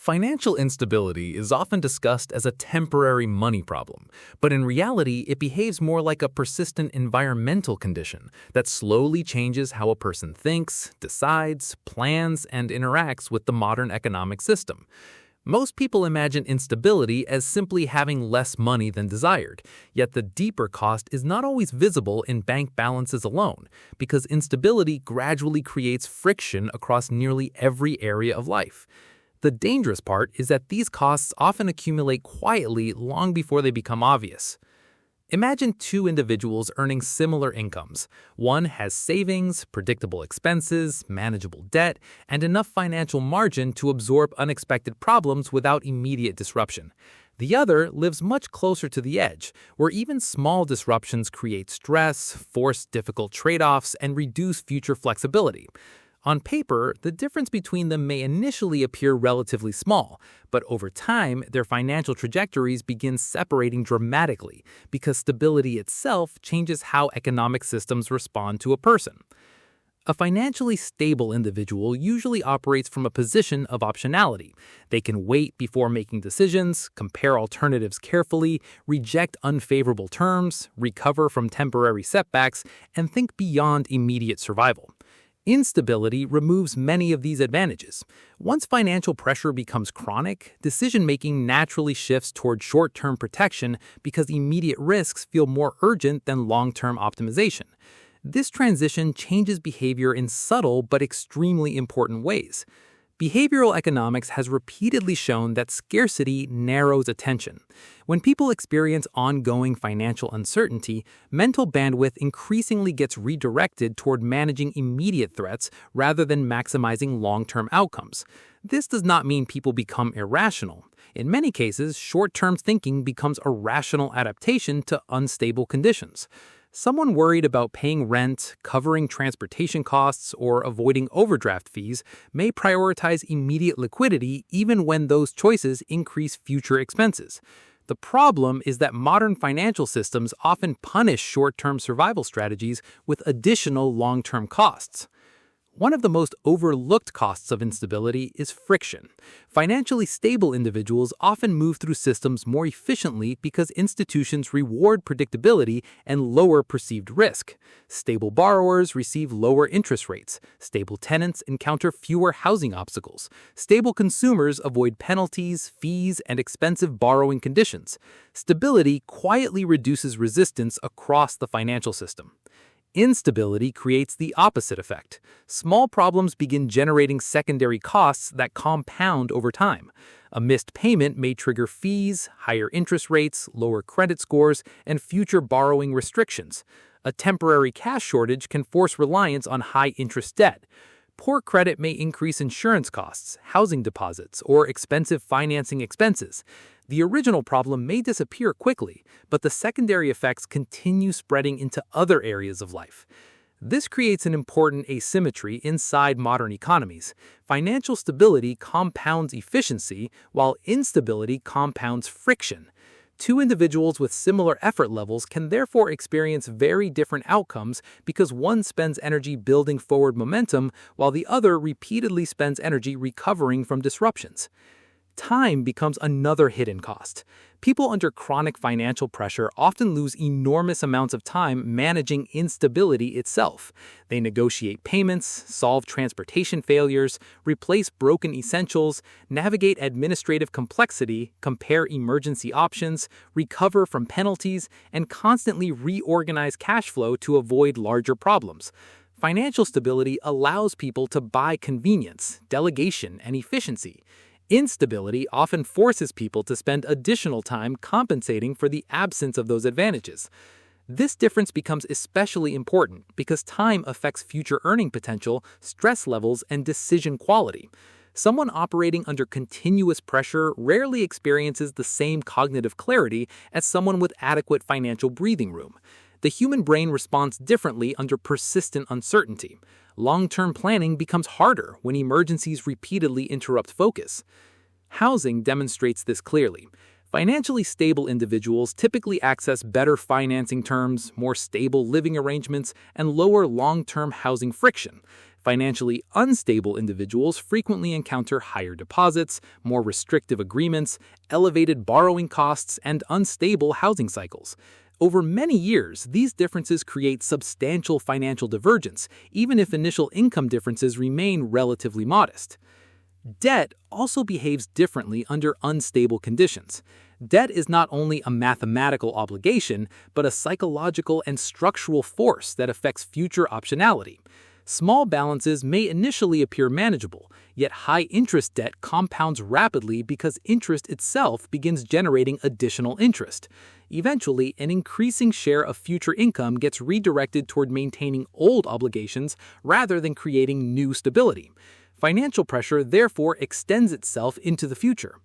Financial instability is often discussed as a temporary money problem, but in reality, it behaves more like a persistent environmental condition that slowly changes how a person thinks, decides, plans, and interacts with the modern economic system. Most people imagine instability as simply having less money than desired, yet the deeper cost is not always visible in bank balances alone, because instability gradually creates friction across nearly every area of life. The dangerous part is that these costs often accumulate quietly long before they become obvious. Imagine two individuals earning similar incomes. One has savings, predictable expenses, manageable debt, and enough financial margin to absorb unexpected problems without immediate disruption. The other lives much closer to the edge, where even small disruptions create stress, force difficult trade-offs, and reduce future flexibility. On paper, the difference between them may initially appear relatively small, but over time, their financial trajectories begin separating dramatically because stability itself changes how economic systems respond to a person. A financially stable individual usually operates from a position of optionality. They can wait before making decisions, compare alternatives carefully, reject unfavorable terms, recover from temporary setbacks, and think beyond immediate survival. Instability removes many of these advantages. Once financial pressure becomes chronic, decision-making naturally shifts toward short-term protection because immediate risks feel more urgent than long-term optimization. This transition changes behavior in subtle but extremely important ways. Behavioral economics has repeatedly shown that scarcity narrows attention. When people experience ongoing financial uncertainty, mental bandwidth increasingly gets redirected toward managing immediate threats rather than maximizing long-term outcomes. This does not mean people become irrational. In many cases, short-term thinking becomes a rational adaptation to unstable conditions. Someone worried about paying rent, covering transportation costs, or avoiding overdraft fees may prioritize immediate liquidity even when those choices increase future expenses. The problem is that modern financial systems often punish short-term survival strategies with additional long-term costs. One of the most overlooked costs of instability is friction. Financially stable individuals often move through systems more efficiently because institutions reward predictability and lower perceived risk. Stable borrowers receive lower interest rates. Stable tenants encounter fewer housing obstacles. Stable consumers avoid penalties, fees, and expensive borrowing conditions. Stability quietly reduces resistance across the financial system. Instability creates the opposite effect. Small problems begin generating secondary costs that compound over time. A missed payment may trigger fees, higher interest rates, lower credit scores, and future borrowing restrictions. A temporary cash shortage can force reliance on high-interest debt. Poor credit may increase insurance costs, housing deposits, or expensive financing expenses. The original problem may disappear quickly, but the secondary effects continue spreading into other areas of life. This creates an important asymmetry inside modern economies. Financial stability compounds efficiency, while instability compounds friction. Two individuals with similar effort levels can therefore experience very different outcomes because one spends energy building forward momentum, while the other repeatedly spends energy recovering from disruptions. Time becomes another hidden cost. People under chronic financial pressure often lose enormous amounts of time managing instability itself. They negotiate payments, solve transportation failures, replace broken essentials, navigate administrative complexity, compare emergency options, recover from penalties, and constantly reorganize cash flow to avoid larger problems. Financial stability allows people to buy convenience, delegation, and efficiency. Instability often forces people to spend additional time compensating for the absence of those advantages. This difference becomes especially important because time affects future earning potential, stress levels, and decision quality. Someone operating under continuous pressure rarely experiences the same cognitive clarity as someone with adequate financial breathing room. The human brain responds differently under persistent uncertainty. Long-term planning becomes harder when emergencies repeatedly interrupt focus. Housing demonstrates this clearly. Financially stable individuals typically access better financing terms, more stable living arrangements, and lower long-term housing friction. Financially unstable individuals frequently encounter higher deposits, more restrictive agreements, elevated borrowing costs, and unstable housing cycles. Over many years, these differences create substantial financial divergence, even if initial income differences remain relatively modest. Debt also behaves differently under unstable conditions. Debt is not only a mathematical obligation, but a psychological and structural force that affects future optionality. Small balances may initially appear manageable, yet high-interest debt compounds rapidly because interest itself begins generating additional interest. Eventually, an increasing share of future income gets redirected toward maintaining old obligations rather than creating new stability. Financial pressure therefore extends itself into the future.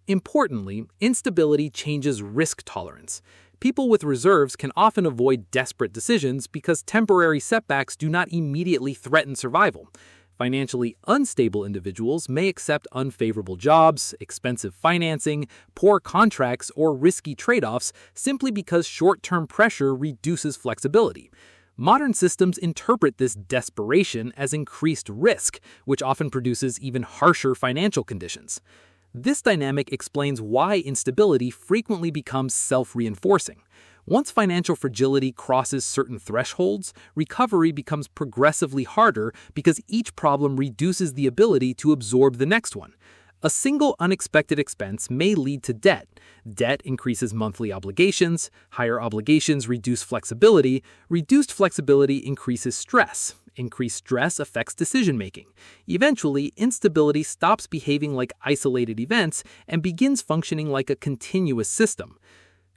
Importantly, instability changes risk tolerance. People with reserves can often avoid desperate decisions because temporary setbacks do not immediately threaten survival. Financially unstable individuals may accept unfavorable jobs, expensive financing, poor contracts, or risky trade-offs simply because short-term pressure reduces flexibility. Modern systems interpret this desperation as increased risk, which often produces even harsher financial conditions. This dynamic explains why instability frequently becomes self-reinforcing. Once financial fragility crosses certain thresholds, recovery becomes progressively harder because each problem reduces the ability to absorb the next one. A single unexpected expense may lead to debt. Debt increases monthly obligations. Higher obligations reduce flexibility. Reduced flexibility increases stress. Increased stress affects decision-making. Eventually, instability stops behaving like isolated events and begins functioning like a continuous system.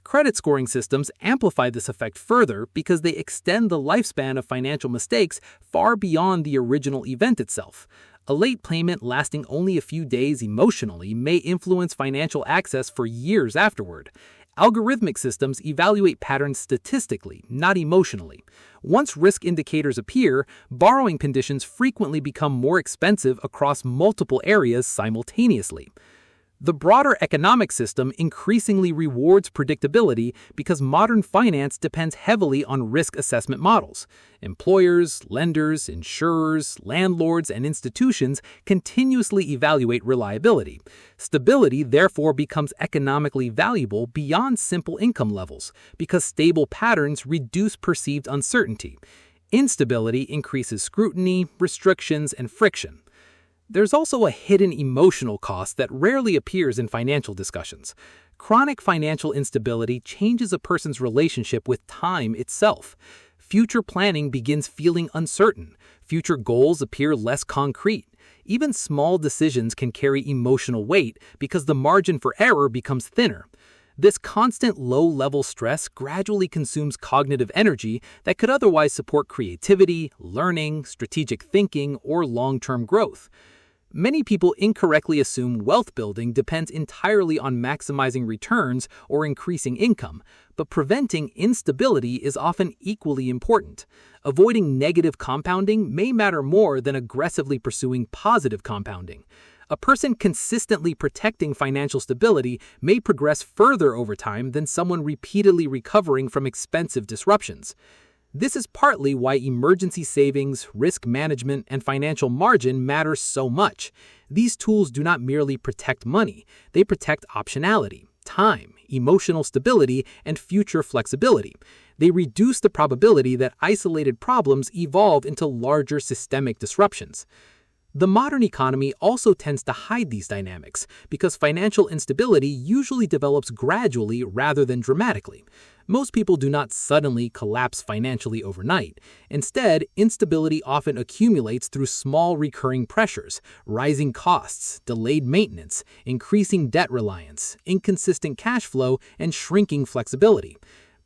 Credit scoring systems amplify this effect further because they extend the lifespan of financial mistakes far beyond the original event itself. A late payment lasting only a few days emotionally may influence financial access for years afterward. Algorithmic systems evaluate patterns statistically, not emotionally. Once risk indicators appear, borrowing conditions frequently become more expensive across multiple areas simultaneously. The broader economic system increasingly rewards predictability because modern finance depends heavily on risk assessment models. Employers, lenders, insurers, landlords, and institutions continuously evaluate reliability. Stability therefore becomes economically valuable beyond simple income levels because stable patterns reduce perceived uncertainty. Instability increases scrutiny, restrictions, and friction. There's also a hidden emotional cost that rarely appears in financial discussions. Chronic financial instability changes a person's relationship with time itself. Future planning begins feeling uncertain. Future goals appear less concrete. Even small decisions can carry emotional weight because the margin for error becomes thinner. This constant low-level stress gradually consumes cognitive energy that could otherwise support creativity, learning, strategic thinking, or long-term growth. Many people incorrectly assume wealth building depends entirely on maximizing returns or increasing income, but preventing instability is often equally important. Avoiding negative compounding may matter more than aggressively pursuing positive compounding. A person consistently protecting financial stability may progress further over time than someone repeatedly recovering from expensive disruptions. This is partly why emergency savings, risk management, and financial margin matter so much. These tools do not merely protect money, they protect optionality, time, emotional stability, and future flexibility. They reduce the probability that isolated problems evolve into larger systemic disruptions. The modern economy also tends to hide these dynamics because financial instability usually develops gradually rather than dramatically. Most people do not suddenly collapse financially overnight. Instead, instability often accumulates through small recurring pressures, rising costs, delayed maintenance, increasing debt reliance, inconsistent cash flow, and shrinking flexibility.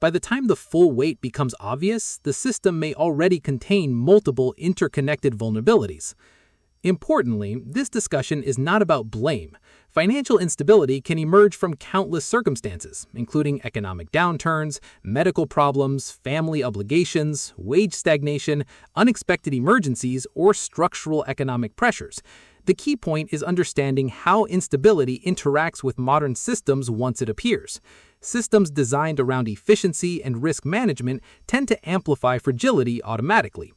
By the time the full weight becomes obvious, the system may already contain multiple interconnected vulnerabilities. Importantly, this discussion is not about blame. Financial instability can emerge from countless circumstances, including economic downturns, medical problems, family obligations, wage stagnation, unexpected emergencies, or structural economic pressures. The key point is understanding how instability interacts with modern systems once it appears. Systems designed around efficiency and risk management tend to amplify fragility automatically.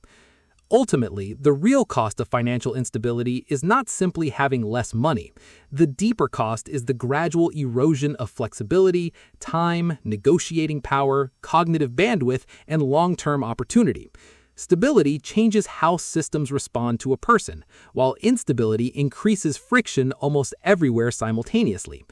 Ultimately, the real cost of financial instability is not simply having less money. The deeper cost is the gradual erosion of flexibility, time, negotiating power, cognitive bandwidth, and long-term opportunity. Stability changes how systems respond to a person, while instability increases friction almost everywhere simultaneously.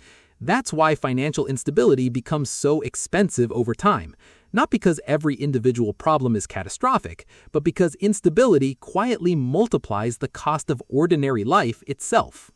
That's why financial instability becomes so expensive over time. Not because every individual problem is catastrophic, but because instability quietly multiplies the cost of ordinary life itself.